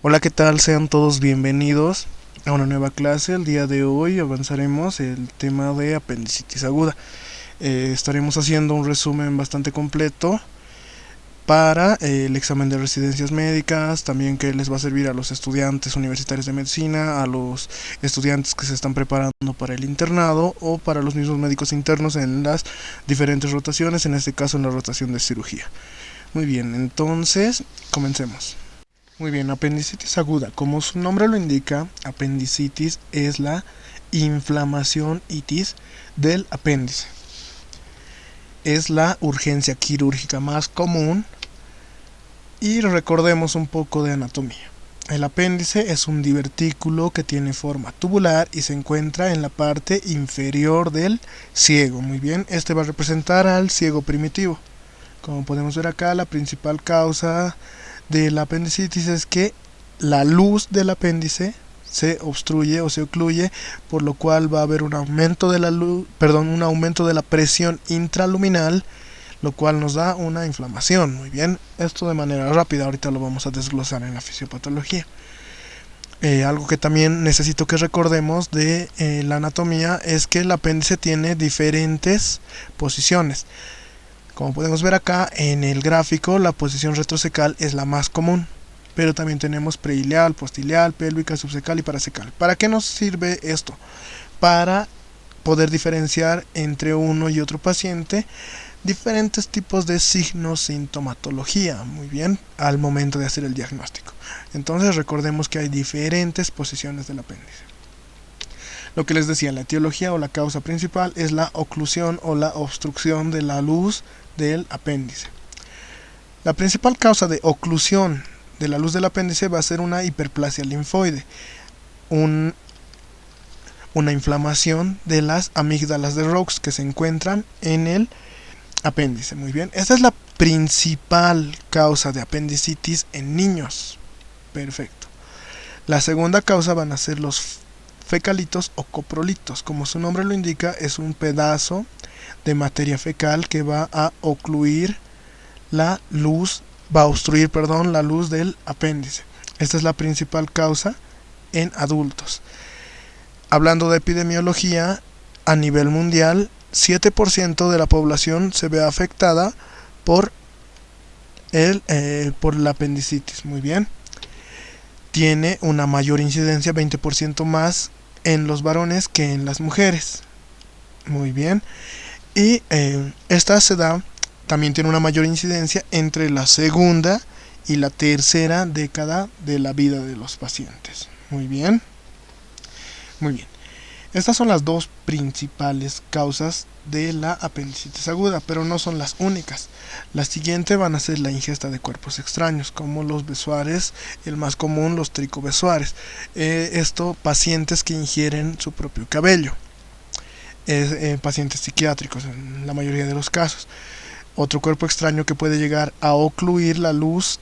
Hola, ¿qué tal? Sean todos bienvenidos a una nueva clase. El día de hoy avanzaremos el tema de apendicitis aguda. Estaremos haciendo un resumen bastante completo para el examen de residencias médicas, también que les va a servir a los estudiantes universitarios de medicina, a los estudiantes que se están preparando para el internado o para los mismos médicos internos en las diferentes rotaciones, en este caso en la rotación de cirugía. Muy bien, entonces comencemos. Muy bien, apendicitis aguda. Como su nombre lo indica, apendicitis es la inflamación itis del apéndice. Es la urgencia quirúrgica más común y recordemos un poco de anatomía. El apéndice es un divertículo que tiene forma tubular y se encuentra en la parte inferior del ciego. Muy bien, este va a representar al ciego primitivo. Como podemos ver acá, la principal causa de la apendicitis es que la luz del apéndice se obstruye o se ocluye, por lo cual va a haber un aumento de un aumento de la presión intraluminal, lo cual nos da una inflamación. Muy bien, esto de manera rápida, ahorita lo vamos a desglosar en la fisiopatología. Algo que también necesito que recordemos de la anatomía es que el apéndice tiene diferentes posiciones. Como podemos ver acá en el gráfico, la posición retrocecal es la más común, pero también tenemos preilial, postilial, pélvica, subcecal y paracecal. ¿Para qué nos sirve esto? Para poder diferenciar entre uno y otro paciente diferentes tipos de signos, sintomatología, muy bien, al momento de hacer el diagnóstico. Entonces recordemos que hay diferentes posiciones del apéndice. Lo que les decía, la etiología o la causa principal es la oclusión o la obstrucción de la luz del apéndice. La principal causa de oclusión de la luz del apéndice va a ser una hiperplasia linfoide, una inflamación de las amígdalas de Raux que se encuentran en el apéndice. Muy bien, esta es la principal causa de apendicitis en niños. Perfecto. La segunda causa van a ser los fecalitos o coprolitos. Como su nombre lo indica, es un pedazo de materia fecal que va a ocluir la luz, va a obstruir, la luz del apéndice. Esta es la principal causa en adultos. Hablando de epidemiología, a nivel mundial, 7% de la población se ve afectada por la apendicitis. Muy bien. Tiene una mayor incidencia, 20% más en los varones que en las mujeres. Muy bien. Y esta se da, también tiene una mayor incidencia entre la segunda y la tercera década de la vida de los pacientes. Muy bien. Muy bien. Estas son las dos principales causas de la apendicitis aguda, pero no son las únicas. La siguiente van a ser la ingesta de cuerpos extraños, como los besoares, el más común, los tricobesoares. Esto, pacientes que ingieren su propio cabello. Pacientes psiquiátricos en la mayoría de los casos. Otro cuerpo extraño que puede llegar a ocluir la luz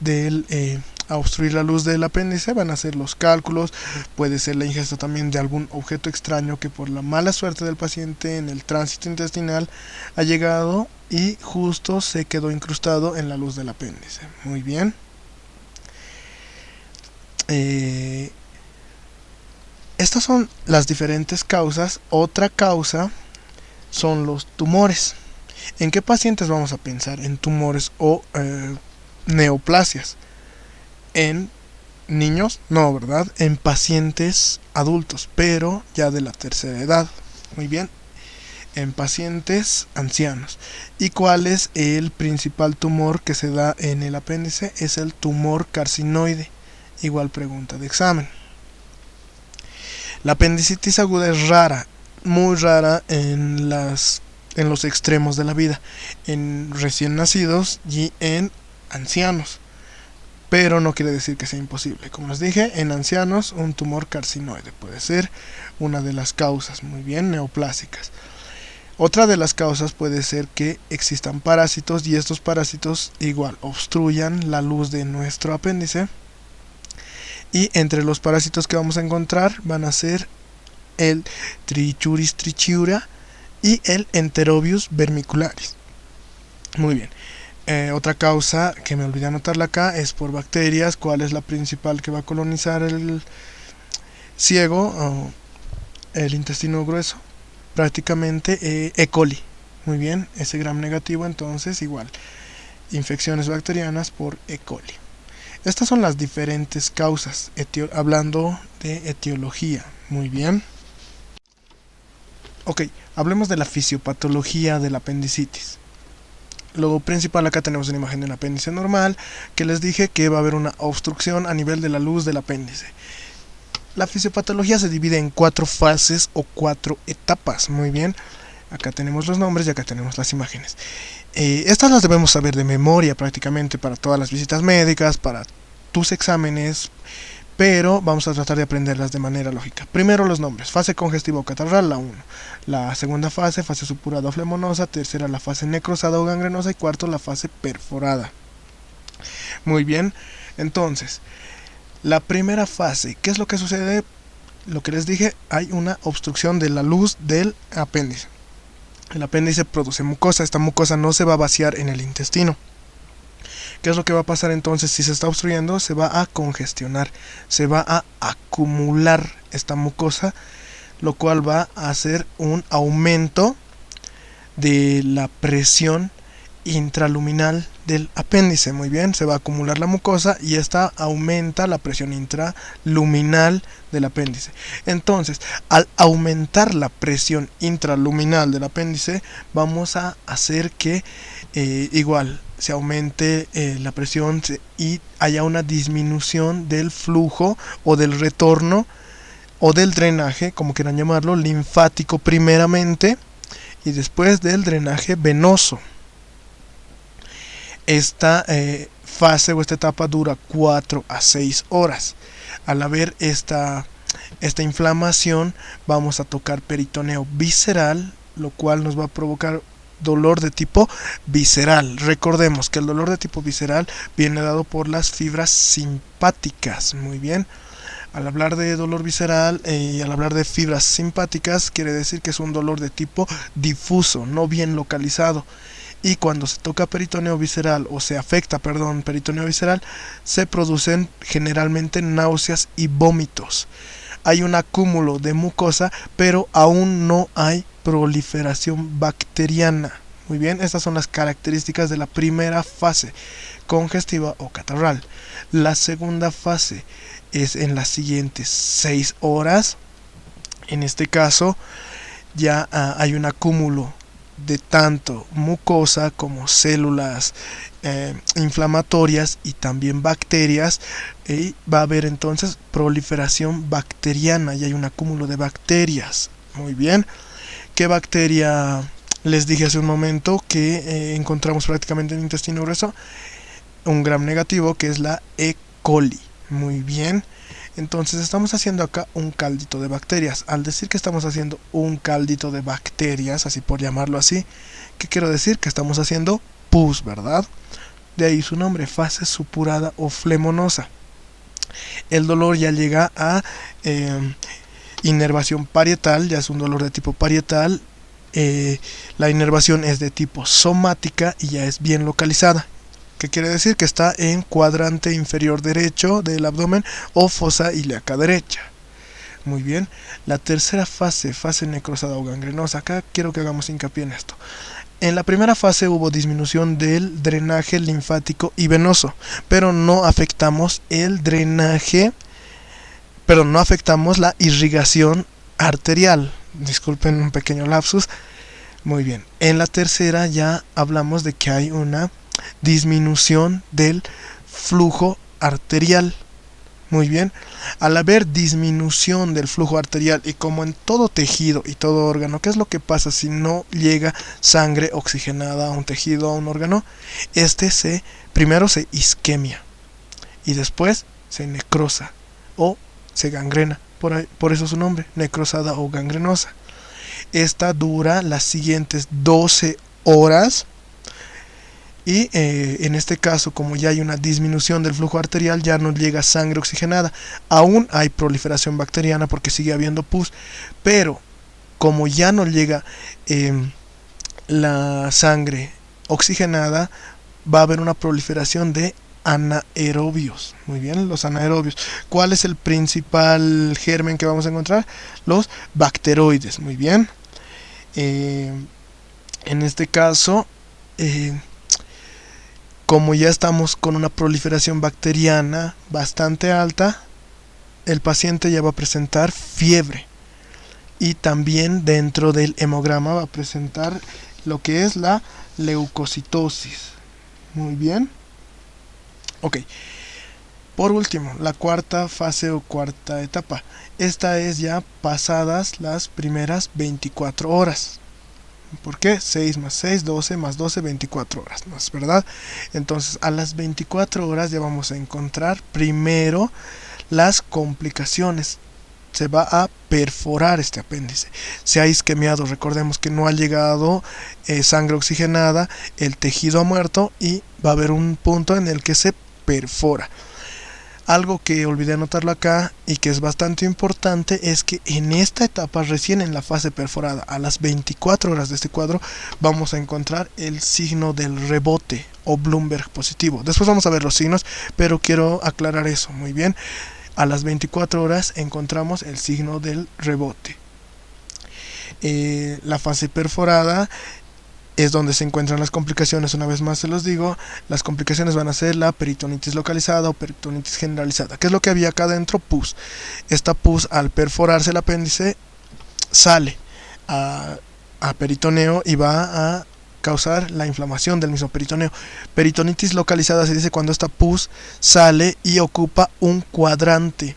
a obstruir la luz del apéndice van a ser los cálculos, puede ser la ingesta también de algún objeto extraño que por la mala suerte del paciente en el tránsito intestinal ha llegado y justo se quedó incrustado en la luz del apéndice. Muy bien. Estas son las diferentes causas. Otra causa son los tumores. ¿En qué pacientes vamos a pensar? En tumores o neoplasias. En niños, no, ¿verdad? En pacientes adultos, pero ya de la tercera edad. Muy bien. En pacientes ancianos. ¿Y cuál es el principal tumor que se da en el apéndice? Es el tumor carcinoide. Igual pregunta de examen. La apendicitis aguda es rara, muy rara en los extremos de la vida, en recién nacidos y en ancianos, pero no quiere decir que sea imposible. Como les dije, en ancianos un tumor carcinoide puede ser una de las causas, muy bien, neoplásicas. Otra de las causas puede ser que existan parásitos y estos parásitos igual obstruyan la luz de nuestro apéndice. Y entre los parásitos que vamos a encontrar van a ser el Trichuris trichiura y el Enterobius vermicularis. Muy bien. Otra causa que me olvidé anotarla acá es por bacterias. ¿Cuál es la principal que va a colonizar el ciego o el intestino grueso? Prácticamente E. coli. Muy bien, ese gram negativo, entonces igual, infecciones bacterianas por E. coli. Estas son las diferentes causas, hablando de etiología. Muy bien. Ok, hablemos de la fisiopatología de la apendicitis. Lo principal, acá tenemos una imagen de un apéndice normal, que les dije que va a haber una obstrucción a nivel de la luz del apéndice. La fisiopatología se divide en 4 fases o 4 etapas. Muy bien, acá tenemos los nombres y acá tenemos las imágenes. Estas las debemos saber de memoria prácticamente para todas las visitas médicas, para tus exámenes, pero vamos a tratar de aprenderlas de manera lógica. Primero los nombres: fase congestiva o catarral, la 1. La segunda fase, fase supurada o flemonosa. Tercera, la fase necrosada o gangrenosa. Y cuarto, la fase perforada. Muy bien, entonces, la primera fase, ¿qué es lo que sucede? Lo que les dije, hay una obstrucción de la luz del apéndice. El apéndice produce mucosa, esta mucosa no se va a vaciar en el intestino. ¿Qué es lo que va a pasar entonces si se está obstruyendo? Se va a congestionar, se va a acumular esta mucosa, lo cual va a hacer un aumento de la presión intraluminal del apéndice. Muy bien, se va a acumular la mucosa y esta aumenta la presión intraluminal del apéndice. Entonces, al aumentar la presión intraluminal del apéndice, vamos a hacer que igual se aumente la presión y haya una disminución del flujo o del retorno o del drenaje, como quieran llamarlo, linfático primeramente, y después del drenaje venoso. Esta fase o esta etapa dura 4 a 6 horas. Al haber esta inflamación, vamos a tocar peritoneo visceral, lo cual nos va a provocar dolor de tipo visceral. Recordemos que el dolor de tipo visceral viene dado por las fibras simpáticas. Muy bien. Al hablar de dolor visceral y al hablar de fibras simpáticas, quiere decir que es un dolor de tipo difuso, no bien localizado. Y cuando se toca peritoneo visceral o se afecta, peritoneo visceral, se producen generalmente náuseas y vómitos. Hay un acúmulo de mucosa, pero aún no hay proliferación bacteriana. Muy bien, estas son las características de la primera fase, congestiva o catarral. La segunda fase es en las siguientes 6 horas. En este caso ya hay un acúmulo de tanto mucosa como células inflamatorias y también bacterias, y va a haber entonces proliferación bacteriana y hay un acúmulo de bacterias. Muy bien, ¿qué bacteria les dije hace un momento que encontramos prácticamente en el intestino grueso? Un gram negativo, que es la E. coli. Muy bien, entonces estamos haciendo acá un caldito de bacterias. Al decir que estamos haciendo un caldito de bacterias, así por llamarlo así, ¿qué quiero decir? Que estamos haciendo pus, ¿verdad? De ahí su nombre, fase supurada o flemonosa. El dolor ya llega a inervación parietal, ya es un dolor de tipo parietal. La inervación es de tipo somática y ya es bien localizada. ¿Qué quiere decir? Que está en cuadrante inferior derecho del abdomen o fosa ilíaca derecha. Muy bien. La tercera fase, fase necrosada o gangrenosa. Acá quiero que hagamos hincapié en esto. En la primera fase hubo disminución del drenaje linfático y venoso, pero no afectamos el drenaje, no afectamos la irrigación arterial. Disculpen un pequeño lapsus. Muy bien. En la tercera ya hablamos de que hay una disminución del flujo arterial. Muy bien, al haber disminución del flujo arterial, y como en todo tejido y todo órgano, ¿qué es lo que pasa si no llega sangre oxigenada a un tejido, a un órgano? Primero se isquemia y después se necrosa o se gangrena, por eso su nombre, necrosada o gangrenosa. Esta dura las siguientes 12 horas. Y en este caso, como ya hay una disminución del flujo arterial, ya no llega sangre oxigenada. Aún hay proliferación bacteriana porque sigue habiendo pus, pero como ya no llega la sangre oxigenada, va a haber una proliferación de anaerobios. Muy bien, los anaerobios. ¿Cuál es el principal germen que vamos a encontrar? Los bacteroides. Muy bien. En este caso, como ya estamos con una proliferación bacteriana bastante alta, el paciente ya va a presentar fiebre. Y también dentro del hemograma va a presentar lo que es la leucocitosis. Muy bien. Ok. Por último, la cuarta fase o cuarta etapa. Esta es ya pasadas las primeras 24 horas. ¿Por qué? 6 más 6, 12 más 12, 24 horas, ¿no es verdad? Entonces, a las 24 horas ya vamos a encontrar primero las complicaciones. Se va a perforar este apéndice. Se ha isquemiado, recordemos que no ha llegado sangre oxigenada, el tejido ha muerto y va a haber un punto en el que se perfora. Algo que olvidé anotarlo acá y que es bastante importante es que en esta etapa, recién en la fase perforada, a las 24 horas de este cuadro, vamos a encontrar el signo del rebote o Bloomberg positivo. Después vamos a ver los signos, pero quiero aclarar eso muy bien. A las 24 horas encontramos el signo del rebote. La fase perforada es donde se encuentran las complicaciones. Una vez más se los digo, las complicaciones van a ser la peritonitis localizada o peritonitis generalizada. ¿Qué es lo que había acá adentro? Pus. Esta pus, al perforarse el apéndice, sale a peritoneo y va a causar la inflamación del mismo peritoneo. Peritonitis localizada se dice cuando esta pus sale y ocupa un cuadrante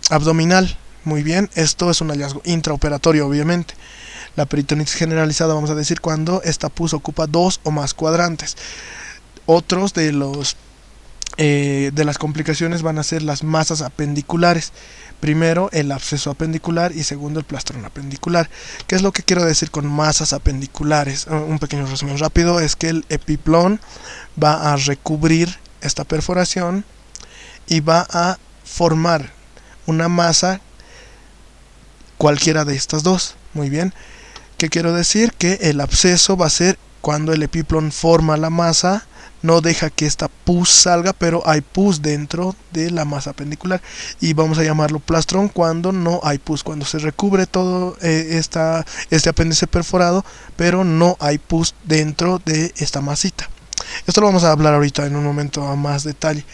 abdominal. Muy bien, esto es un hallazgo intraoperatorio, obviamente. La peritonitis generalizada vamos a decir cuando esta pus ocupa 2 o más cuadrantes. Otros de las complicaciones van a ser las masas apendiculares. Primero el absceso apendicular y segundo el plastrón apendicular. ¿Qué es lo que quiero decir con masas apendiculares? Un pequeño resumen rápido es que el epiplón va a recubrir esta perforación y va a formar una masa cualquiera de estas dos. Muy bien. ¿Qué quiero decir? Que el absceso va a ser cuando el epiplón forma la masa, no deja que esta pus salga, pero hay pus dentro de la masa apendicular. Y vamos a llamarlo plastrón cuando no hay pus, cuando se recubre todo este apéndice perforado, pero no hay pus dentro de esta masita. Esto lo vamos a hablar ahorita en un momento a más detalle.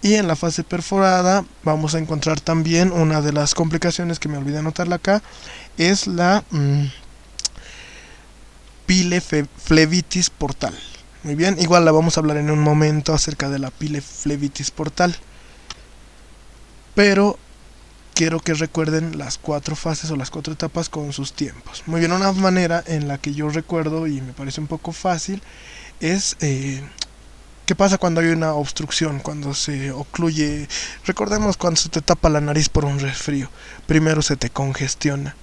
Y en la fase perforada vamos a encontrar también una de las complicaciones que me olvidé anotarla acá, es la pileflebitis portal. Muy bien, igual la vamos a hablar en un momento acerca de la pileflebitis portal. Pero quiero que recuerden las 4 fases o las 4 etapas con sus tiempos. Muy bien, una manera en la que yo recuerdo y me parece un poco fácil es ¿qué pasa cuando hay una obstrucción? Cuando se ocluye. Recordemos cuando se te tapa la nariz por un resfrío. Primero se te congestiona.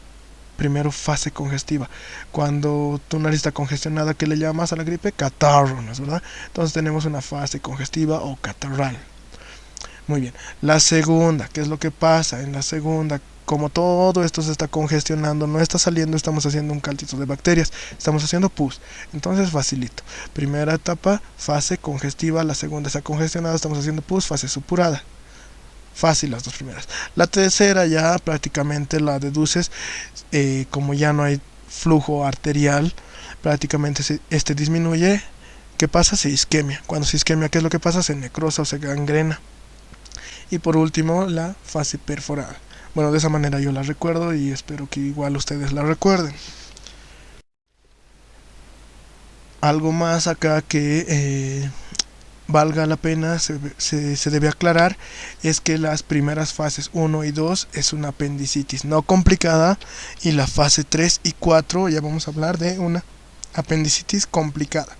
Primero fase congestiva. Cuando tu nariz está congestionada, ¿qué le llamas a la gripe? Catarro, ¿no es verdad? Entonces tenemos una fase congestiva o catarral. Muy bien. La segunda, ¿qué es lo que pasa? En la segunda, como todo esto se está congestionando, no está saliendo, estamos haciendo un cáltito de bacterias, estamos haciendo pus. Entonces facilito. Primera etapa, fase congestiva. La segunda está congestionada, estamos haciendo pus, fase supurada. Fácil las dos primeras. La tercera ya prácticamente la deduces, como ya no hay flujo arterial, prácticamente este disminuye. ¿Qué pasa? Se isquemia. Cuando se isquemia, ¿qué es lo que pasa? Se necrosa o se gangrena. Y por último, la fase perforada. Bueno, de esa manera yo la recuerdo y espero que igual ustedes la recuerden. Algo más acá que valga la pena, se debe aclarar, es que las primeras fases 1 y 2 es una apendicitis no complicada y la fase 3 y 4 ya vamos a hablar de una apendicitis complicada.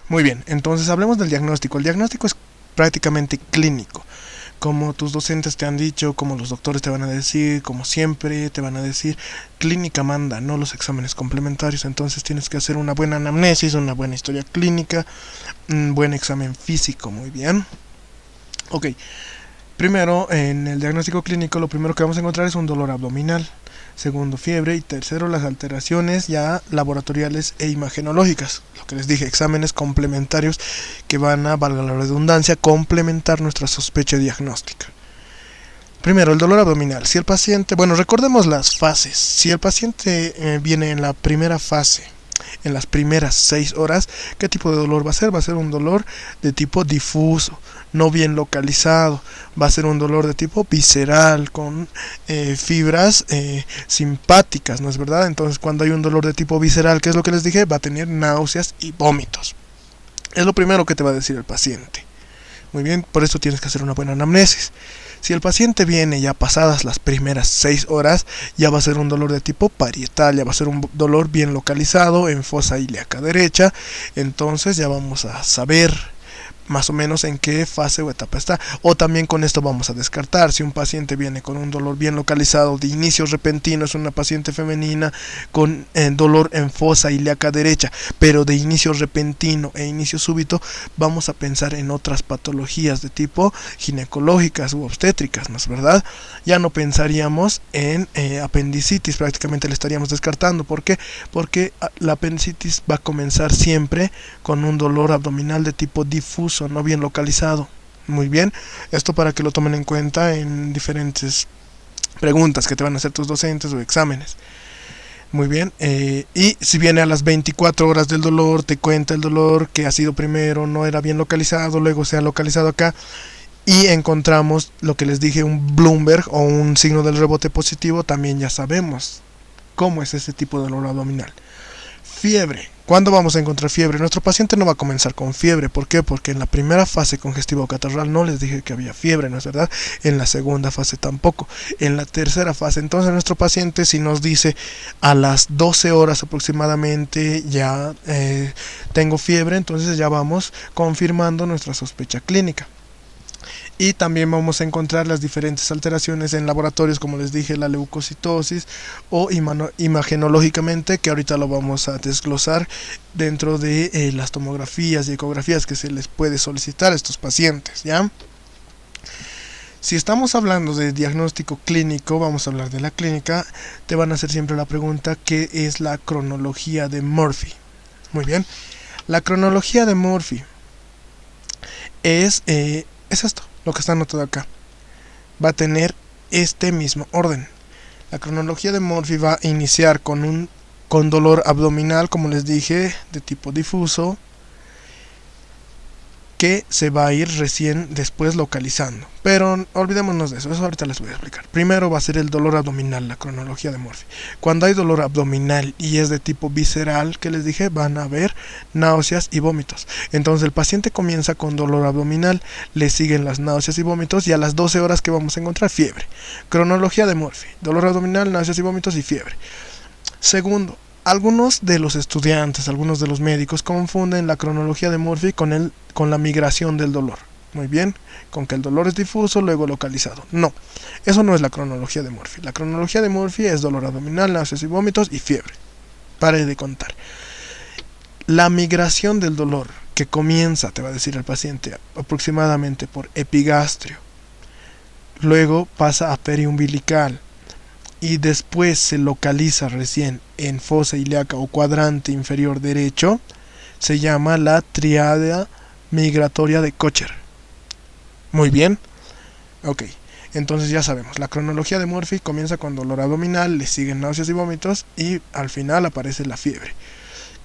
Muy bien, entonces hablemos del diagnóstico. El diagnóstico es prácticamente clínico. Como tus docentes te han dicho, como los doctores te van a decir, como siempre te van a decir, clínica manda, no los exámenes complementarios. Entonces tienes que hacer una buena anamnesis, una buena historia clínica, un buen examen físico. Muy bien. Ok, primero en el diagnóstico clínico lo primero que vamos a encontrar es un dolor abdominal. Segundo, fiebre. Y tercero, las alteraciones ya laboratoriales e imagenológicas. Lo que les dije, exámenes complementarios que van a, valga la redundancia, complementar nuestra sospecha diagnóstica. Primero, el dolor abdominal. Si el paciente, bueno, recordemos las fases. Si el paciente viene en la primera fase, en las primeras 6 horas, ¿qué tipo de dolor va a ser? Va a ser un dolor de tipo difuso, no bien localizado. Va a ser un dolor de tipo visceral, con fibras simpáticas, ¿no es verdad? Entonces, cuando hay un dolor de tipo visceral, ¿qué es lo que les dije? Va a tener náuseas y vómitos. Es lo primero que te va a decir el paciente. Muy bien, por eso tienes que hacer una buena anamnesis. Si el paciente viene ya pasadas las primeras 6 horas, ya va a ser un dolor de tipo parietal, ya va a ser un dolor bien localizado en fosa ilíaca derecha. Entonces ya vamos a saber más o menos en qué fase o etapa está. O también con esto vamos a descartar, si un paciente viene con un dolor bien localizado de inicio repentino, es una paciente femenina con dolor en fosa ilíaca derecha, pero de inicio repentino e inicio súbito, vamos a pensar en otras patologías de tipo ginecológicas u obstétricas, ¿no es verdad? Ya no pensaríamos en apendicitis, prácticamente le estaríamos descartando. ¿Por qué? Porque la apendicitis va a comenzar siempre con un dolor abdominal de tipo difuso, no bien localizado. Muy bien, esto para que lo tomen en cuenta en diferentes preguntas que te van a hacer tus docentes o exámenes. Muy bien, y si viene a las 24 horas del dolor, te cuenta el dolor que ha sido primero, no era bien localizado, luego se ha localizado acá, y encontramos lo que les dije, un Bloomberg o un signo del rebote positivo, también ya sabemos cómo es ese tipo de dolor abdominal. Fiebre. ¿Cuándo vamos a encontrar fiebre? Nuestro paciente no va a comenzar con fiebre. ¿Por qué? Porque en la primera fase congestiva o catarral no les dije que había fiebre, ¿no es verdad? En la segunda fase tampoco. En la tercera fase, entonces nuestro paciente, si nos dice a las 12 horas aproximadamente ya tengo fiebre, entonces ya vamos confirmando nuestra sospecha clínica. Y también vamos a encontrar las diferentes alteraciones en laboratorios, como les dije, la leucocitosis o imagenológicamente, que ahorita lo vamos a desglosar dentro de las tomografías y ecografías que se les puede solicitar a estos pacientes, ¿ya? Si estamos hablando de diagnóstico clínico, vamos a hablar de la clínica, te van a hacer siempre la pregunta, ¿qué es la cronología de Murphy? Muy bien, la cronología de Murphy es esto, lo que está anotado acá. Va a tener este mismo orden. La cronología de Murphy va a iniciar con dolor abdominal, como les dije, de tipo difuso, que se va a ir recién después localizando. Pero olvidémonos de eso ahorita les voy a explicar. Primero va a ser el dolor abdominal, la cronología de Murphy. Cuando hay dolor abdominal y es de tipo visceral, que les dije, van a haber náuseas y vómitos. Entonces el paciente comienza con dolor abdominal, le siguen las náuseas y vómitos, y a las 12 horas que vamos a encontrar fiebre. Cronología de Murphy, dolor abdominal, náuseas y vómitos y fiebre. Segundo, algunos de los estudiantes, algunos de los médicos confunden la cronología de Murphy con la migración del dolor. Muy bien, con que el dolor es difuso, luego localizado. No, eso no es la cronología de Murphy. La cronología de Murphy es dolor abdominal, náuseas y vómitos y fiebre. Pare de contar. La migración del dolor que comienza, te va a decir el paciente, aproximadamente por epigastrio, luego pasa a periumbilical, y después se localiza recién en fosa ilíaca o cuadrante inferior derecho, se llama la triada migratoria de Kocher. Muy bien, ok, entonces ya sabemos, la cronología de Murphy comienza con dolor abdominal, le siguen náuseas y vómitos y al final aparece la fiebre.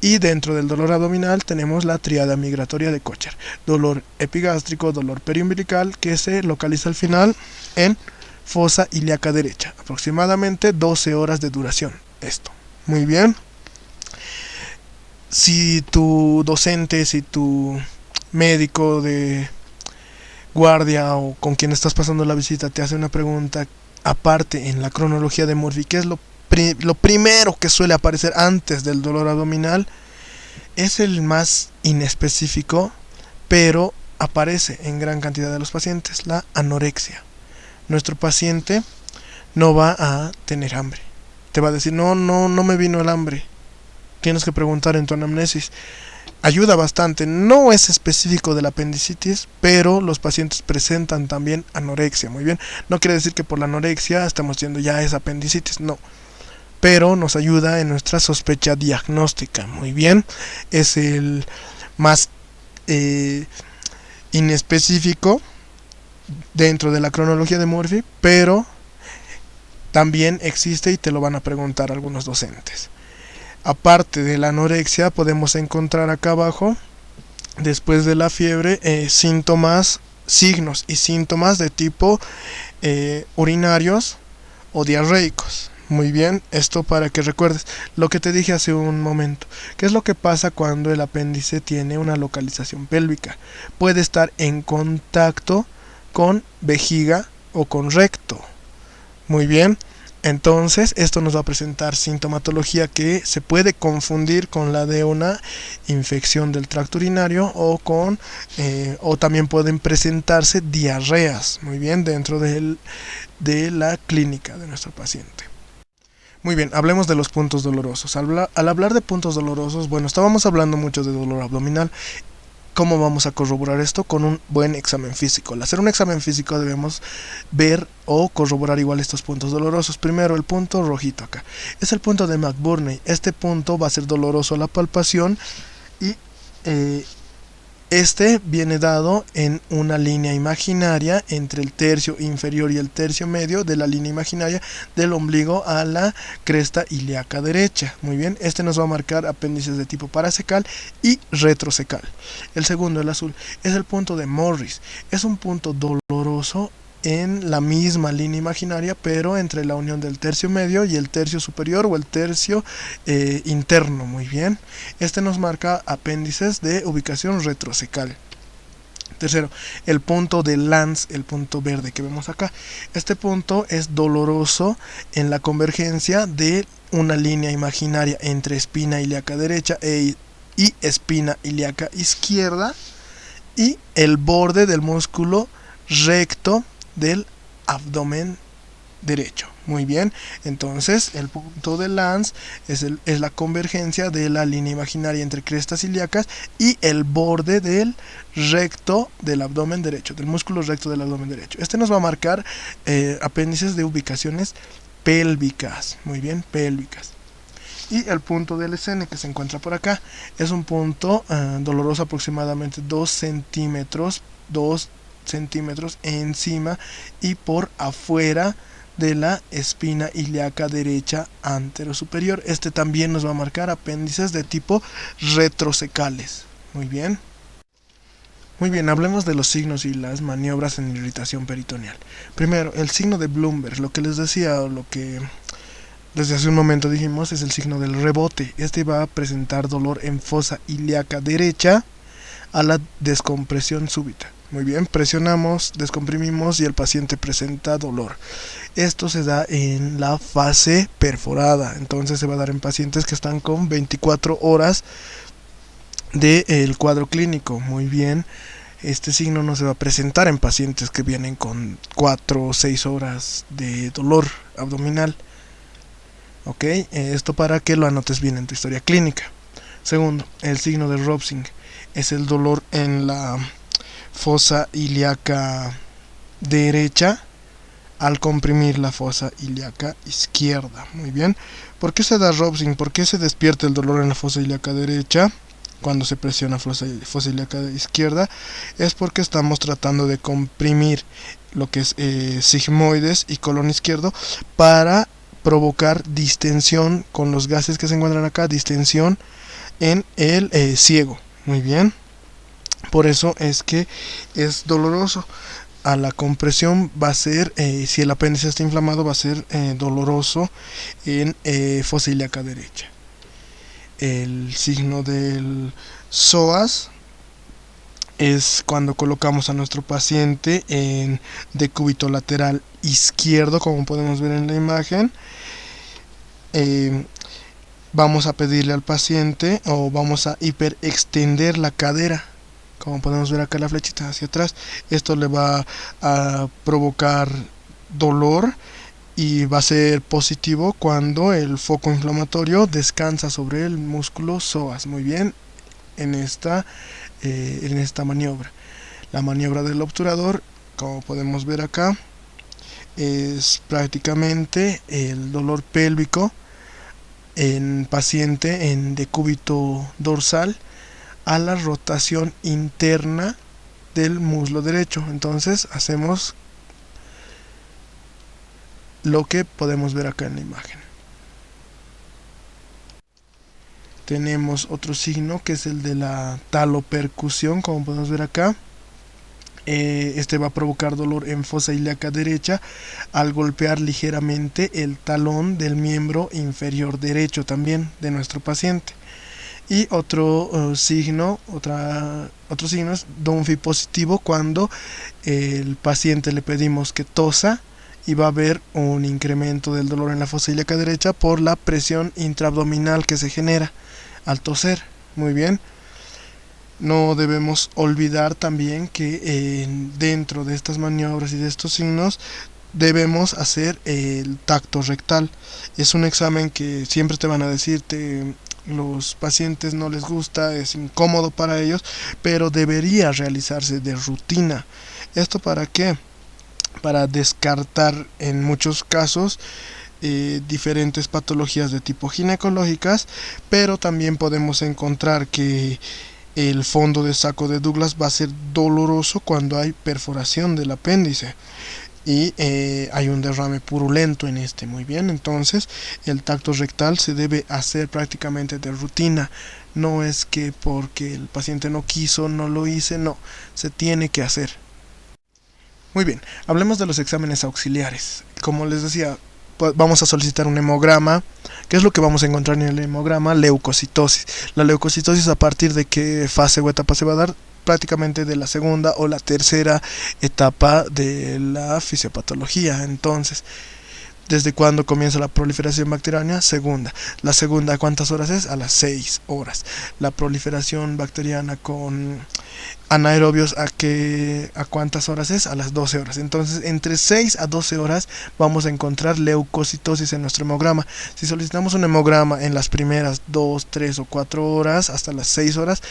Y dentro del dolor abdominal tenemos la triada migratoria de Kocher, dolor epigástrico, dolor periumbilical, que se localiza al final en fosa ilíaca derecha, aproximadamente 12 horas de duración. Esto, muy bien. Si tu docente, si tu médico de guardia o con quien estás pasando la visita te hace una pregunta aparte en la cronología de Murphy, ¿qué es lo primero que suele aparecer antes del dolor abdominal? Es el más inespecífico, pero aparece en gran cantidad de los pacientes, la anorexia. Nuestro paciente no va a tener hambre. Te va a decir, no me vino el hambre. Tienes que preguntar en tu anamnesis. Ayuda bastante. No es específico de la apendicitis, pero los pacientes presentan también anorexia. Muy bien. No quiere decir que por la anorexia estamos diciendo ya es apendicitis. No. pero nos ayuda en nuestra sospecha diagnóstica. Muy bien, es el más inespecífico dentro de la cronología de Murphy, pero también existe y te lo van a preguntar algunos docentes. Aparte de la anorexia, podemos encontrar acá abajo, después de la fiebre, síntomas, signos y síntomas de tipo urinarios o diarreicos. Muy bien, esto para que recuerdes lo que te dije hace un momento. ¿Qué es lo que pasa cuando el apéndice tiene una localización pélvica? Puede estar en contacto con vejiga o con recto. Muy bien, entonces esto nos va a presentar sintomatología que se puede confundir con la de una infección del tracto urinario o también pueden presentarse diarreas, muy bien, dentro de la clínica de nuestro paciente. Muy bien, hablemos de los puntos dolorosos. Al hablar de puntos dolorosos, bueno, estábamos hablando mucho de dolor abdominal. ¿Cómo vamos a corroborar esto? Con un buen examen físico. Al hacer un examen físico debemos ver o corroborar igual estos puntos dolorosos. Primero, el punto rojito acá. Es el punto de McBurney. Este punto va a ser doloroso a la palpación y este viene dado en una línea imaginaria entre el tercio inferior y el tercio medio de la línea imaginaria del ombligo a la cresta ilíaca derecha. Muy bien, este nos va a marcar apéndices de tipo paracecal y retrocecal. El segundo, el azul, es el punto de Morris. Es un punto doloroso en la misma línea imaginaria, pero entre la unión del tercio medio y el tercio superior o el tercio interno. Muy bien, este nos marca apéndices de ubicación retrocecal. Tercero, el punto de Lanz, el punto verde que vemos acá. Este punto es doloroso en la convergencia de una línea imaginaria entre espina ilíaca derecha y espina ilíaca izquierda y el borde del músculo recto del abdomen derecho. Muy bien, entonces el punto de Lanz es la convergencia de la línea imaginaria entre crestas ilíacas y el borde del recto del abdomen derecho, del músculo recto del abdomen derecho. Este nos va a marcar apéndices de ubicaciones pélvicas. Muy bien, pélvicas. Y el punto del SN que se encuentra por acá es un punto doloroso aproximadamente 2 centímetros encima y por afuera de la espina ilíaca derecha anterosuperior. Este también nos va a marcar apéndices de tipo retrocecales. Muy bien. Muy bien, hablemos de los signos y las maniobras en irritación peritoneal. Primero, el signo de Bloomberg, lo que les decía, o lo que desde hace un momento dijimos, es el signo del rebote. Este va a presentar dolor en fosa ilíaca derecha a la descompresión súbita. Muy bien, presionamos, descomprimimos y el paciente presenta dolor. Esto se da en la fase perforada, entonces se va a dar en pacientes que están con 24 horas del cuadro clínico. Muy bien, este signo no se va a presentar en pacientes que vienen con 4 o 6 horas de dolor abdominal. Ok, esto para que lo anotes bien en tu historia clínica. Segundo, el signo de Robsing es el dolor en la fosa ilíaca derecha al comprimir la fosa ilíaca izquierda. Muy bien, ¿por qué se da Robsing? ¿Por qué se despierta el dolor en la fosa ilíaca derecha cuando se presiona fosa ilíaca izquierda? Es porque estamos tratando de comprimir lo que es sigmoides y colon izquierdo para provocar distensión con los gases que se encuentran acá, distensión en el ciego. Muy bien, por eso es que es doloroso. A la compresión va a ser, si el apéndice está inflamado, va a ser doloroso en fosa ilíaca derecha. El signo del psoas es cuando colocamos a nuestro paciente en decúbito lateral izquierdo, como podemos ver en la imagen. Vamos a pedirle al paciente o vamos a hiperextender la cadera, como podemos ver acá la flechita hacia atrás. Esto le va a provocar dolor y va a ser positivo cuando el foco inflamatorio descansa sobre el músculo psoas. Muy bien, en esta maniobra. La maniobra del obturador, como podemos ver acá, es prácticamente el dolor pélvico en paciente en decúbito dorsal a la rotación interna del muslo derecho. Entonces hacemos lo que podemos ver acá en la imagen. Tenemos otro signo que es el de la talopercusión, como podemos ver acá. Este va a provocar dolor en fosa ilíaca derecha al golpear ligeramente el talón del miembro inferior derecho también de nuestro paciente. Y otro signo es Dunphy positivo, cuando el paciente le pedimos que tosa y va a haber un incremento del dolor en la fosa ilíaca derecha por la presión intraabdominal que se genera al toser. Muy bien. No debemos olvidar también que dentro de estas maniobras y de estos signos debemos hacer el tacto rectal. Es un examen que siempre te van a decir, los pacientes no les gusta, es incómodo para ellos, pero debería realizarse de rutina. ¿Esto para qué? Para descartar en muchos casos diferentes patologías de tipo ginecológicas, pero también podemos encontrar que el fondo de saco de Douglas va a ser doloroso cuando hay perforación del apéndice y hay un derrame purulento en este. Muy bien, entonces el tacto rectal se debe hacer prácticamente de rutina. No es que porque el paciente no quiso, no lo hice, no, se tiene que hacer. Muy bien, hablemos de los exámenes auxiliares. Como les decía, vamos a solicitar un hemograma. ¿Qué es lo que vamos a encontrar en el hemograma? Leucocitosis. La leucocitosis, ¿a partir de qué fase o etapa se va a dar? Prácticamente de la segunda o la tercera etapa de la fisiopatología. Entonces, ¿desde cuándo comienza la proliferación bacteriana? Segunda. ¿La segunda a cuántas horas es? A las 6 horas. La proliferación bacteriana con anaerobios ¿a cuántas horas es? A las 12 horas. Entonces, entre 6 a 12 horas vamos a encontrar leucocitosis en nuestro hemograma. Si solicitamos un hemograma en las primeras 2, 3 o 4 horas, hasta las 6 horas,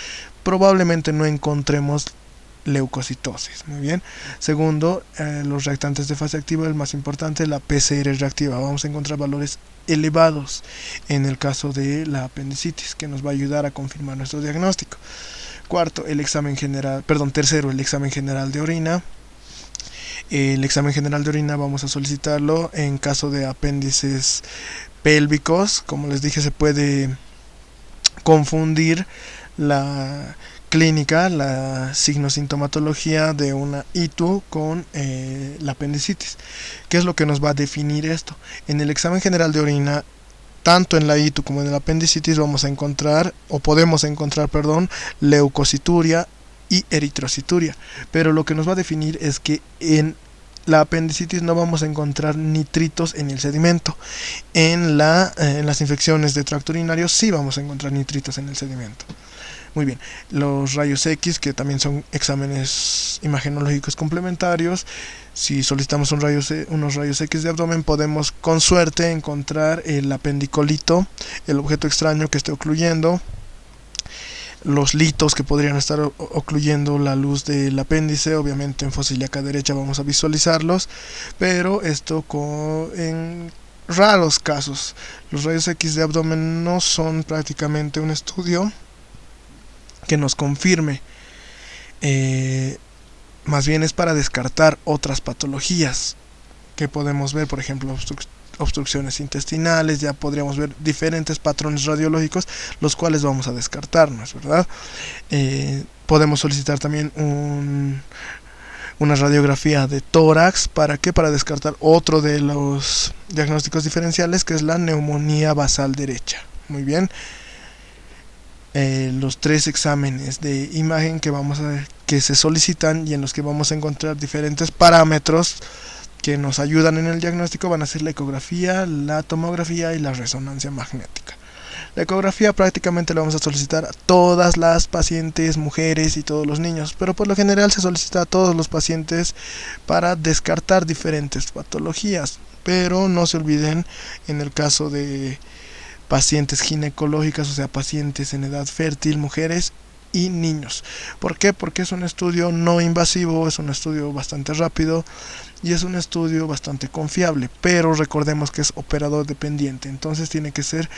probablemente no encontremos leucocitosis. Muy bien. Segundo, los reactantes de fase activa, el más importante, la PCR reactiva. Vamos a encontrar valores elevados en el caso de la apendicitis, que nos va a ayudar a confirmar nuestro diagnóstico. Tercero, el examen general de orina. El examen general de orina vamos a solicitarlo en caso de apéndices pélvicos. Como les dije, se puede confundir la clínica, la signosintomatología de una ITU con la apendicitis. ¿Qué es lo que nos va a definir esto? En el examen general de orina, tanto en la ITU como en la apendicitis podemos encontrar leucocituria y eritrocituria, pero lo que nos va a definir es que en la apendicitis no vamos a encontrar nitritos en el sedimento. En las infecciones de tracto urinario sí vamos a encontrar nitritos en el sedimento. Muy bien, los rayos X, que también son exámenes imagenológicos complementarios. Si solicitamos unos rayos X de abdomen, podemos con suerte encontrar el apendicolito, el objeto extraño que esté ocluyendo, los litos que podrían estar ocluyendo la luz del apéndice. Obviamente en fosa ilíaca derecha vamos a visualizarlos, pero esto en raros casos. Los rayos X de abdomen no son prácticamente un estudio que nos confirme, más bien es para descartar otras patologías que podemos ver, por ejemplo obstrucciones intestinales. Ya podríamos ver diferentes patrones radiológicos, los cuales vamos a descartar, ¿no es verdad? Podemos solicitar también una radiografía de tórax. ¿Para qué? Para descartar otro de los diagnósticos diferenciales, que es la neumonía basal derecha. Muy bien. Los 3 exámenes de imagen que se solicitan y en los que vamos a encontrar diferentes parámetros que nos ayudan en el diagnóstico van a ser la ecografía, la tomografía y la resonancia magnética. La ecografía prácticamente la vamos a solicitar a todas las pacientes mujeres y todos los niños, pero por lo general se solicita a todos los pacientes para descartar diferentes patologías. Pero no se olviden, en el caso de pacientes ginecológicas, o sea, pacientes en edad fértil, mujeres, y niños. ¿Por qué? Porque es un estudio no invasivo, es un estudio bastante rápido y es un estudio bastante confiable, pero recordemos que es operador dependiente, entonces tiene que ser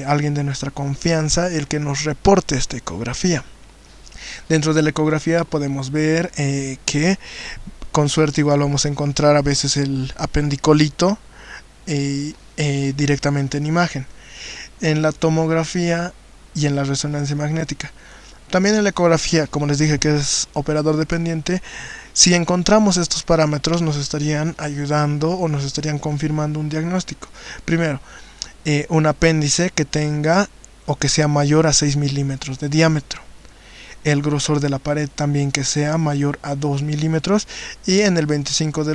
alguien de nuestra confianza el que nos reporte esta ecografía. Dentro de la ecografía podemos ver que con suerte igual vamos a encontrar a veces el apendicolito directamente en imagen, en la tomografía y en la resonancia magnética. También en la ecografía, como les dije que es operador dependiente, si encontramos estos parámetros nos estarían ayudando o nos estarían confirmando un diagnóstico. Primero, un apéndice que tenga o que sea mayor a 6 milímetros de diámetro. El grosor de la pared también que sea mayor a 2 milímetros, y en el 25%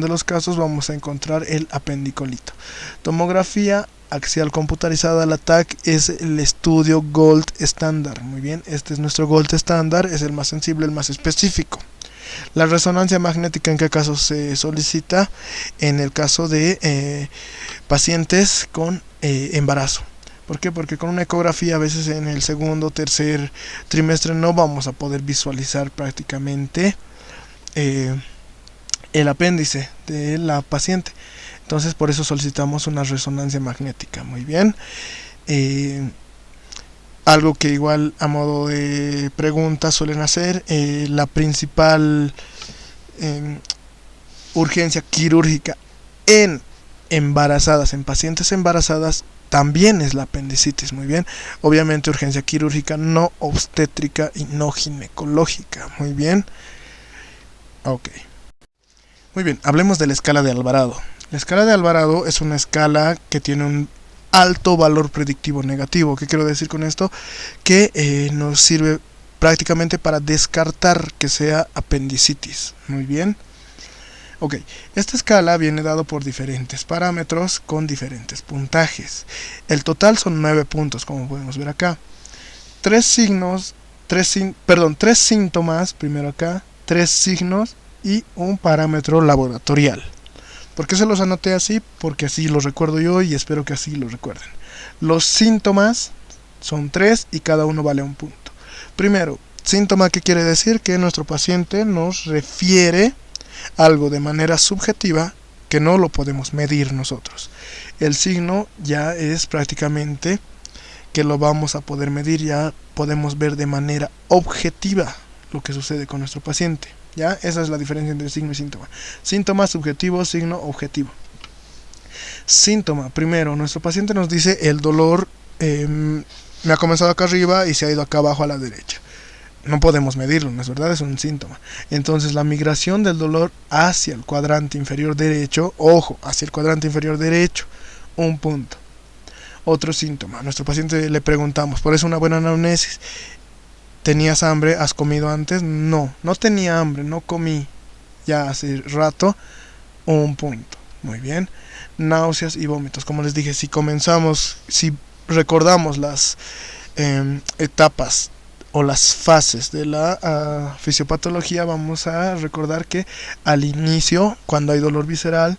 de los casos vamos a encontrar el apendicolito. Tomografía axial computarizada, la TAC, es el estudio Gold estándar. Muy bien, este es nuestro Gold estándar, es el más sensible, el más específico. La resonancia magnética, ¿en qué caso se solicita? En el caso de pacientes con embarazo. ¿Por qué? Porque con una ecografía a veces en el segundo o tercer trimestre no vamos a poder visualizar prácticamente el apéndice de la paciente. Entonces por eso solicitamos una resonancia magnética. Muy bien. Algo que igual a modo de pregunta suelen hacer, la principal urgencia quirúrgica en embarazadas, en pacientes embarazadas, también es la apendicitis. Muy bien, obviamente urgencia quirúrgica, no obstétrica y no ginecológica. Muy bien, ok. Muy bien, hablemos de la escala de Alvarado. La escala de Alvarado es una escala que tiene un alto valor predictivo negativo. ¿Qué quiero decir con esto? Que nos sirve prácticamente para descartar que sea apendicitis. Muy bien. Ok, esta escala viene dado por diferentes parámetros con diferentes puntajes. El total son 9 puntos, como podemos ver acá. Tres síntomas, primero acá, 3 signos y un parámetro laboratorial. ¿Por qué se los anoté así? Porque así los recuerdo yo y espero que así los recuerden. Los síntomas son 3 y cada uno vale un punto. Primero, síntoma, que quiere decir que nuestro paciente nos refiere algo de manera subjetiva que no lo podemos medir nosotros. El signo ya es prácticamente que lo vamos a poder medir, ya podemos ver de manera objetiva lo que sucede con nuestro paciente. ¿Ya? Esa es la diferencia entre signo y síntoma. Síntoma subjetivo, signo objetivo. Síntoma, primero, nuestro paciente nos dice el dolor me ha comenzado acá arriba y se ha ido acá abajo a la derecha. No podemos medirlo, ¿no es verdad? Es un síntoma. Entonces la migración del dolor hacia el cuadrante inferior derecho, ojo, hacia el cuadrante inferior derecho, un punto. Otro síntoma, a nuestro paciente le preguntamos, ¿por eso una buena anamnesis? ¿Tenías hambre? ¿Has comido antes? No, no tenía hambre, no comí ya hace rato, un punto. Muy bien. Náuseas y vómitos. Como les dije, si recordamos las etapas o las fases de la fisiopatología, vamos a recordar que al inicio, cuando hay dolor visceral,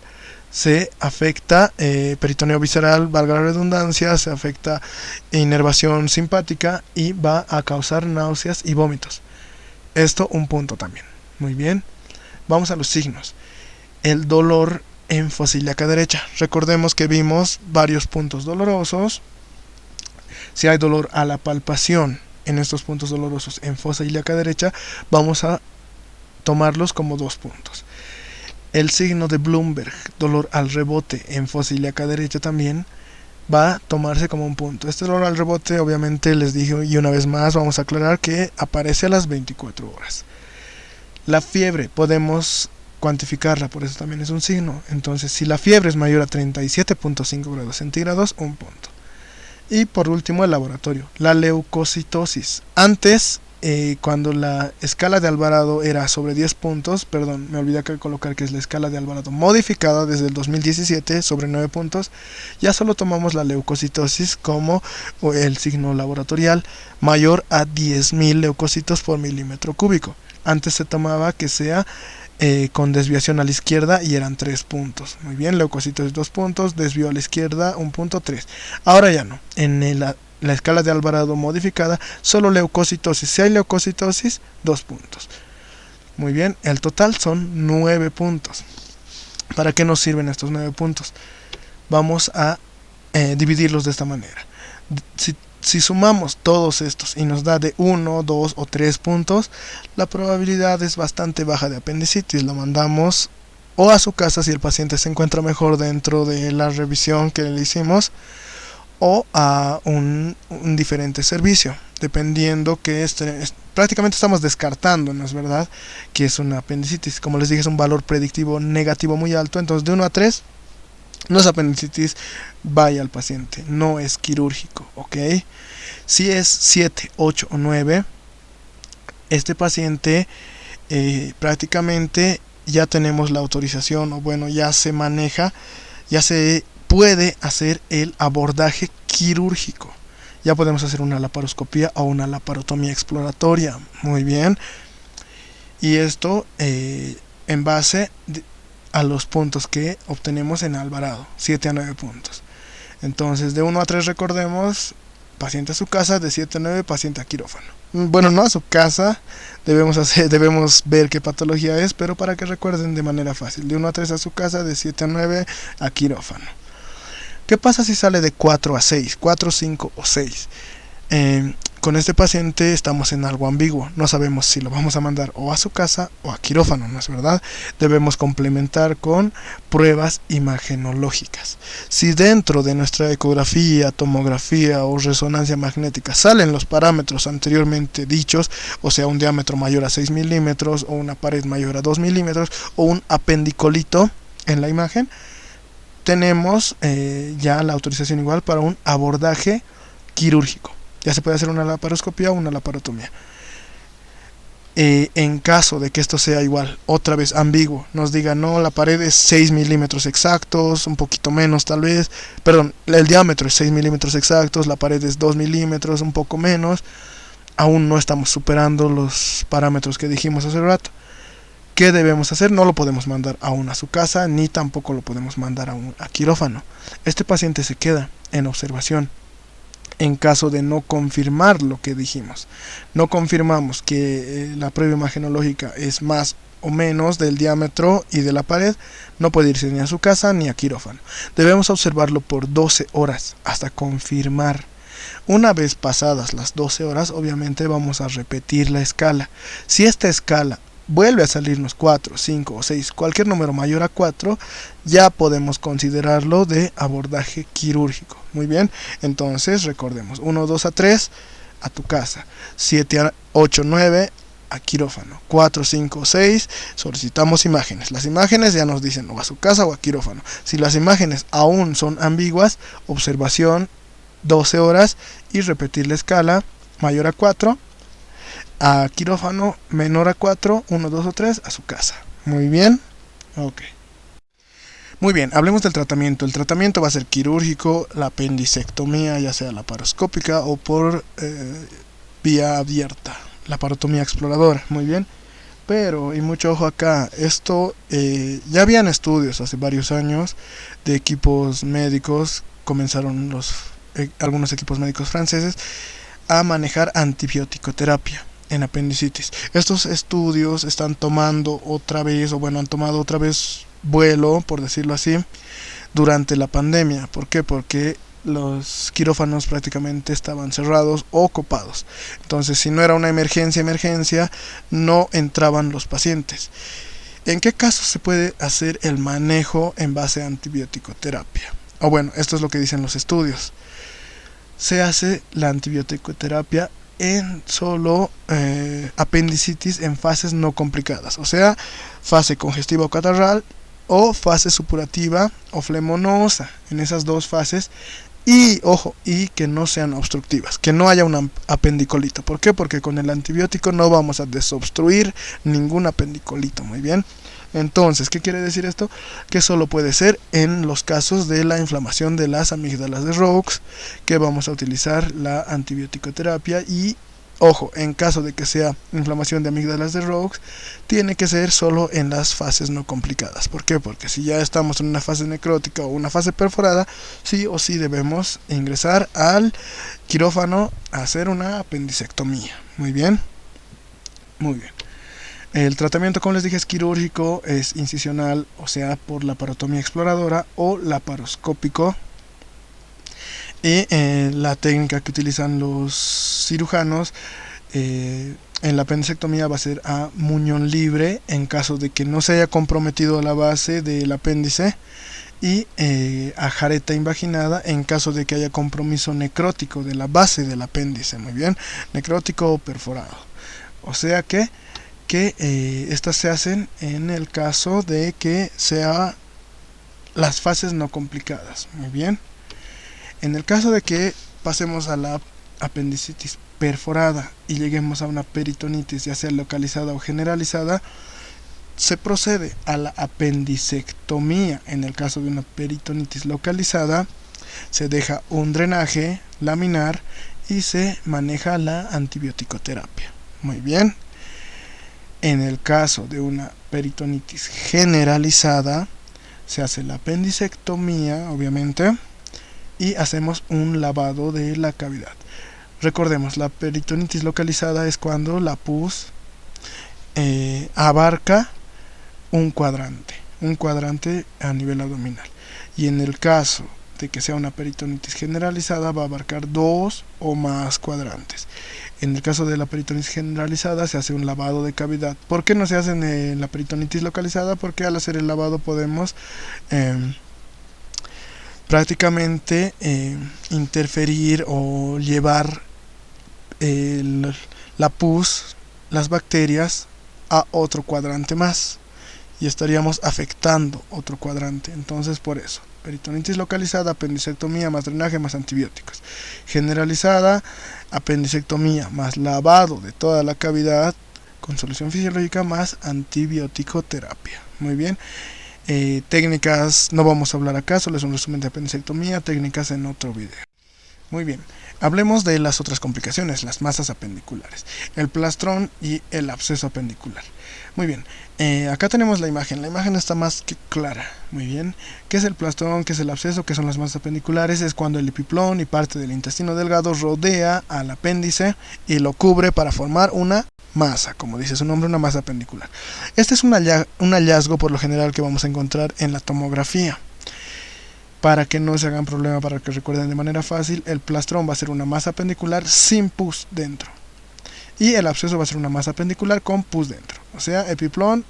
se afecta peritoneo visceral, valga la redundancia, se afecta inervación simpática y va a causar náuseas y vómitos. Esto un punto también. Muy bien. Vamos a los signos. El dolor en fosa ilíaca derecha. Recordemos que vimos varios puntos dolorosos. Si hay dolor a la palpación en estos puntos dolorosos en fosa ilíaca derecha, vamos a tomarlos como 2 puntos. El signo de Bloomberg, dolor al rebote en fosa ilíaca derecha, también va a tomarse como un punto. Este dolor al rebote, obviamente les dije, y una vez más vamos a aclarar que aparece a las 24 horas. La fiebre podemos cuantificarla, por eso también es un signo. Entonces, si la fiebre es mayor a 37.5 grados centígrados, un punto. Y por último, el laboratorio, la leucocitosis. Antes, cuando la escala de Alvarado era sobre 10 puntos, perdón, me olvidé de colocar que es la escala de Alvarado modificada desde el 2017 sobre 9 puntos, ya solo tomamos la leucocitosis como el signo laboratorial mayor a 10.000 leucocitos por milímetro cúbico. Antes se tomaba que sea con desviación a la izquierda y eran 3 puntos. Muy bien, leucocitos 2 puntos, desvío a la izquierda 1.3. Ahora ya no. En el la escala de Alvarado modificada, solo leucocitosis. Si hay leucocitosis, 2 puntos. Muy bien, el total son 9 puntos. ¿Para qué nos sirven estos 9 puntos? Vamos a dividirlos de esta manera. Si sumamos todos estos y nos da de 1, 2 o 3 puntos, la probabilidad es bastante baja de apendicitis. Lo mandamos o a su casa si el paciente se encuentra mejor dentro de la revisión que le hicimos, o a un diferente servicio, dependiendo que prácticamente estamos descartando, ¿no es verdad?, que es una apendicitis. Como les dije, es un valor predictivo negativo muy alto, entonces de 1 a 3 no es apendicitis, vaya al paciente, no es quirúrgico, ¿ok? Si es 7, 8 o 9, este paciente prácticamente ya tenemos la autorización, o bueno, ya se maneja, ya se puede hacer el abordaje quirúrgico. Ya podemos hacer una laparoscopía o una laparotomía exploratoria. Muy bien. Y esto en base a los puntos que obtenemos en Alvarado, 7 a 9 puntos. Entonces, de 1 a 3 recordemos, paciente a su casa, de 7 a 9, paciente a quirófano. Bueno, no a su casa, debemos ver qué patología es, pero para que recuerden de manera fácil, de 1 a 3 a su casa, de 7 a 9 a quirófano. ¿Qué pasa si sale de 4 a 6, 4, 5 o 6? Con este paciente estamos en algo ambiguo, no sabemos si lo vamos a mandar o a su casa o a quirófano, ¿no es verdad? Debemos complementar con pruebas imagenológicas. Si dentro de nuestra ecografía, tomografía o resonancia magnética salen los parámetros anteriormente dichos, o sea, un diámetro mayor a 6 milímetros o una pared mayor a 2 milímetros o un apendicolito en la imagen, tenemos ya la autorización igual para un abordaje quirúrgico. Ya se puede hacer una laparoscopía o una laparotomía. En caso de que esto sea igual, otra vez ambiguo, nos diga no, la pared es 6 milímetros exactos, un poquito menos tal vez, perdón, el diámetro es 6 milímetros exactos, la pared es 2 milímetros, un poco menos, aún no estamos superando los parámetros que dijimos hace rato. ¿Qué debemos hacer? No lo podemos mandar aún a su casa, ni tampoco lo podemos mandar a quirófano. Este paciente se queda en observación. En caso de no confirmar lo que dijimos, no confirmamos que la prueba imagenológica es más o menos del diámetro y de la pared, no puede irse ni a su casa ni a quirófano. Debemos observarlo por 12 horas hasta confirmar. Una vez pasadas las 12 horas, obviamente vamos a repetir la escala. Si esta escala vuelve a salirnos 4, 5 o 6, cualquier número mayor a 4, ya podemos considerarlo de abordaje quirúrgico. Muy bien, entonces recordemos, 1, 2 a 3 a tu casa, 7 a 8, 9 a quirófano, 4, 5, 6 solicitamos imágenes. Las imágenes ya nos dicen o a su casa o a quirófano. Si las imágenes aún son ambiguas, observación 12 horas y repetir la escala mayor a 4, a quirófano menor a 4, 1, 2 o 3 a su casa. Muy bien, ok. Muy bien, hablemos del tratamiento. El tratamiento va a ser quirúrgico, la apendicectomía, ya sea laparoscópica o por vía abierta, laparotomía exploradora. Muy bien, pero, y mucho ojo acá, esto ya habían estudios hace varios años de equipos médicos, comenzaron algunos equipos médicos franceses a manejar antibiótico-terapia en apendicitis. Estos estudios están tomando otra vez, o bueno, han tomado otra vez vuelo, por decirlo así, durante la pandemia. ¿Por qué? Porque los quirófanos prácticamente estaban cerrados o copados. Entonces, si no era una emergencia, no entraban los pacientes. ¿En qué casos se puede hacer el manejo en base a antibiótico-terapia? O bueno, esto es lo que dicen los estudios. Se hace la antibiótico-terapia en solo apendicitis en fases no complicadas, o sea, fase congestiva o catarral o fase supurativa o flemonosa, en esas dos fases. Y ojo, y que no sean obstructivas, que no haya un apendicolito. ¿Por qué? Porque con el antibiótico no vamos a desobstruir ningún apendicolito. Muy bien. Entonces, ¿qué quiere decir esto? Que solo puede ser en los casos de la inflamación de las amígdalas de Raux, que vamos a utilizar la antibiótico-terapia y Ojo, en caso de que sea inflamación de amígdalas de Raux, tiene que ser solo en las fases no complicadas. ¿Por qué? Porque si ya estamos en una fase necrótica o una fase perforada, sí o sí debemos ingresar al quirófano a hacer una apendicectomía. Muy bien. Muy bien. El tratamiento, como les dije, es quirúrgico, es incisional, o sea, por laparotomía exploradora o laparoscópico. Y la técnica que utilizan los cirujanos en la apendicectomía va a ser a muñón libre en caso de que no se haya comprometido la base del apéndice, y a jareta invaginada en caso de que haya compromiso necrótico de la base del apéndice. Muy bien, necrótico o perforado. O sea que estas se hacen en el caso de que sea las fases no complicadas. Muy bien. En el caso de que pasemos a la apendicitis perforada y lleguemos a una peritonitis, ya sea localizada o generalizada, se procede a la apendicectomía. En el caso de una peritonitis localizada, se deja un drenaje laminar y se maneja la antibiótico-terapia. Muy bien. En el caso de una peritonitis generalizada, se hace la apendicectomía, obviamente, y hacemos un lavado de la cavidad. Recordemos, la peritonitis localizada es cuando la pus abarca un cuadrante a nivel abdominal. Y en el caso de que sea una peritonitis generalizada, va a abarcar 2 o más cuadrantes. En el caso de la peritonitis generalizada se hace un lavado de cavidad. ¿Por qué no se hace en la peritonitis localizada? Porque al hacer el lavado podemos prácticamente interferir o llevar la pus, las bacterias, a otro cuadrante más, y estaríamos afectando otro cuadrante. Entonces, por eso, peritonitis localizada, apendicectomía más drenaje más antibióticos. Generalizada, apendicectomía más lavado de toda la cavidad con solución fisiológica más antibiótico terapia. Muy bien. Técnicas no vamos a hablar acá, solo es un resumen de apendicectomía, técnicas en otro video. Muy bien, hablemos de las otras complicaciones, las masas apendiculares, el plastrón y el absceso apendicular. Muy bien, acá tenemos la imagen está más que clara. Muy bien, ¿qué es el plastrón? ¿Qué es el absceso? ¿Qué son las masas apendiculares? Es cuando el epiplón y parte del intestino delgado rodea al apéndice y lo cubre para formar una masa, como dice su nombre, una masa apendicular. Este es un hallazgo por lo general que vamos a encontrar en la tomografía. Para que no se hagan problema, para que recuerden de manera fácil, el plastrón va a ser una masa apendicular sin pus dentro, y el absceso va a ser una masa apendicular con pus dentro. O sea, epiplón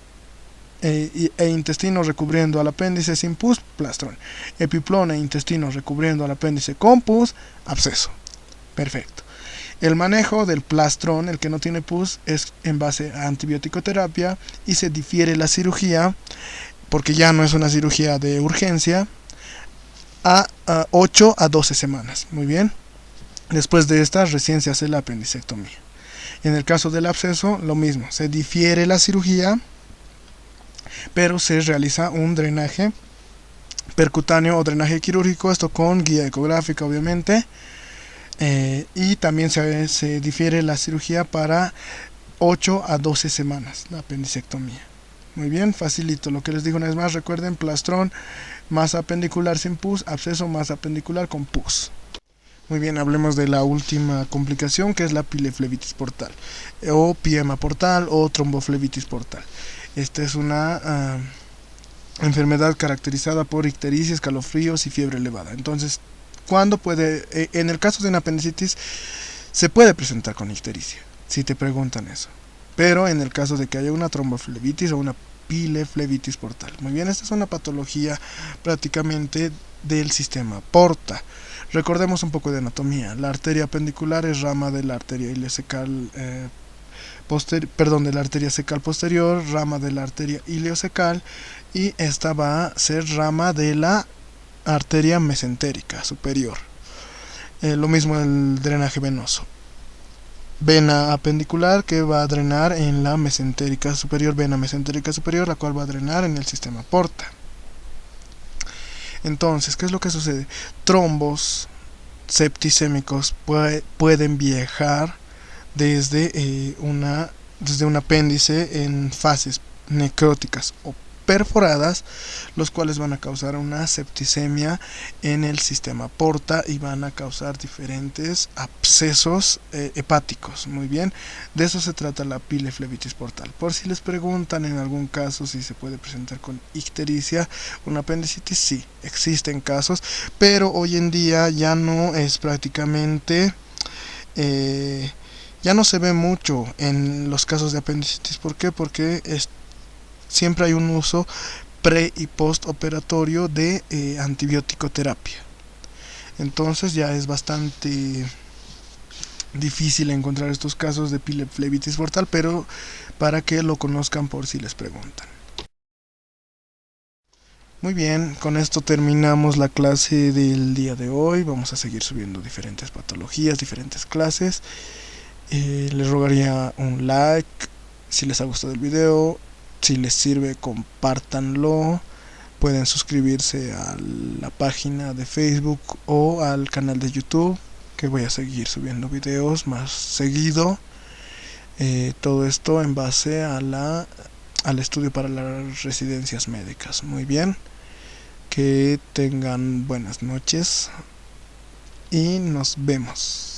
e intestino recubriendo al apéndice sin pus, plastrón. Epiplón e intestino recubriendo al apéndice con pus, absceso. Perfecto. El manejo del plastrón, el que no tiene pus, es en base a antibiótico terapia, y se difiere la cirugía, porque ya no es una cirugía de urgencia, a 8 a 12 semanas. Muy bien. Después de esta recién se hace la apendicectomía. En el caso del absceso, lo mismo, se difiere la cirugía, pero se realiza un drenaje percutáneo o drenaje quirúrgico, esto con guía ecográfica obviamente, y también se difiere la cirugía para 8 a 12 semanas, la apendicectomía. Muy bien, facilito. Lo que les digo una vez más, recuerden, plastrón, masa apendicular sin pus, absceso, masa apendicular con pus. Muy bien, hablemos de la última complicación, que es la pileflebitis portal, o piema portal, o tromboflebitis portal. Esta es una enfermedad caracterizada por ictericia, escalofríos y fiebre elevada. Entonces, ¿cuándo puede? En el caso de una apendicitis, se puede presentar con ictericia, si te preguntan eso. Pero en el caso de que haya una tromboflebitis o una pileflebitis portal. Muy bien, esta es una patología prácticamente del sistema porta. Recordemos un poco de anatomía. La arteria apendicular es rama de la arteria ileocecal de la arteria cecal posterior, rama de la arteria ileocecal, y esta va a ser rama de la arteria mesentérica superior. Lo mismo el drenaje venoso. Vena apendicular que va a drenar en la mesentérica superior, vena mesentérica superior, la cual va a drenar en el sistema porta. Entonces, ¿qué es lo que sucede? Trombos septicémicos pueden viajar desde, desde un apéndice en fases necróticas o perforadas, los cuales van a causar una septicemia en el sistema porta y van a causar diferentes abscesos hepáticos. Muy bien, de eso se trata la pileflebitis portal. Por si les preguntan en algún caso si se puede presentar con ictericia una apendicitis, sí, existen casos, pero hoy en día ya no es prácticamente ya no se ve mucho en los casos de apendicitis. ¿Por qué? Porque siempre hay un uso pre y post operatorio de antibiótico terapia. Entonces ya es bastante difícil encontrar estos casos de pileflebitis portal, pero para que lo conozcan por si les preguntan. Muy bien, con esto terminamos la clase del día de hoy. Vamos a seguir subiendo diferentes patologías, diferentes clases. Les rogaría un like si les ha gustado el video. Si les sirve, compártanlo. Pueden suscribirse a la página de Facebook o al canal de YouTube, que voy a seguir subiendo videos más seguido. Todo esto en base a al estudio para las residencias médicas. Muy bien, que tengan buenas noches y nos vemos.